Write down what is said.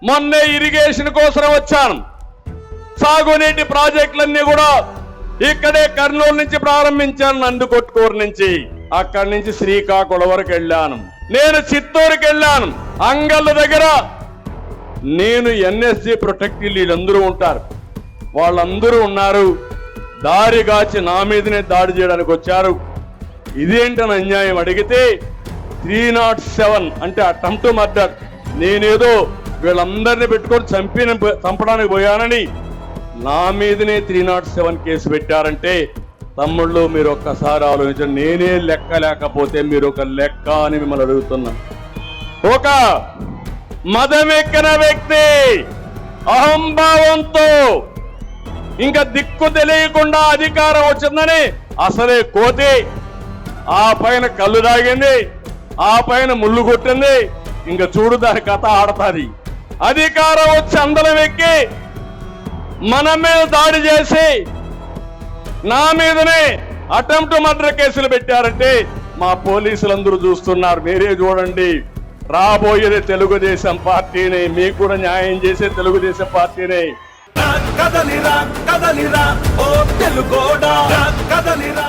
మొన్నే ఇరిగేషన్ కోసం వచ్చాను. సాగునీటి ప్రాజెక్టులన్నీ కూడా ఇక్కడే కర్నూలు నుంచి ప్రారంభించాను, నందికొట్కూరు నుంచి. అక్కడి నుంచి శ్రీకాకుళం వరకు వెళ్ళాను. నేను చిత్తూరుకి వెళ్ళాను. అంగళ్ళ దగ్గర నేను ఎన్ఎస్జి ప్రొటెక్టివ్ వీళ్ళందరూ ఉంటారు, వాళ్ళందరూ ఉన్నారు. దారిగాచి నా మీదనే దాడి చేయడానికి వచ్చారు. ఇదేంటని అన్యాయం అడిగితే 307 అంటే అటెంప్ట్ మర్డర్. నేనేదో వీళ్ళందరినీ పెట్టుకొని చంపడానికి పోయానని నా మీదనే 307 కేసు పెట్టారంటే తమ్ముళ్ళు మీరు ఒక్కసారి ఆలోచించండి. నేనే లెక్క లేకపోతే మీరు ఒక లెక్క అని మిమ్మల్ని అడుగుతున్నాను. ఒక మదమెక్కిన వ్యక్తి అహంభావంతో ఇంకా దిక్కు తెలియకుండా అధికారం వచ్చిందని అసలే కోతి, ఆ పైన కళ్ళు తాగింది, ఆ పైన ముళ్ళు కొట్టింది. ఇంకా చూడు దాని కథ ఆడతాది. అధికారం వచ్చి అందరం ఎక్కి మన మీద దాడి చేసి నా మీదనే అటెంప్ట్ మర్డర్ కేసులు పెట్టారంటే మా పోలీసులందరూ చూస్తున్నారు. మీరే చూడండి. రాబోయేది తెలుగుదేశం పార్టీని, మీకు కూడా న్యాయం చేసే తెలుగుదేశం పార్టీని. కదలిరా కదలిరా ఓ తెలుగోడా కదలిరా.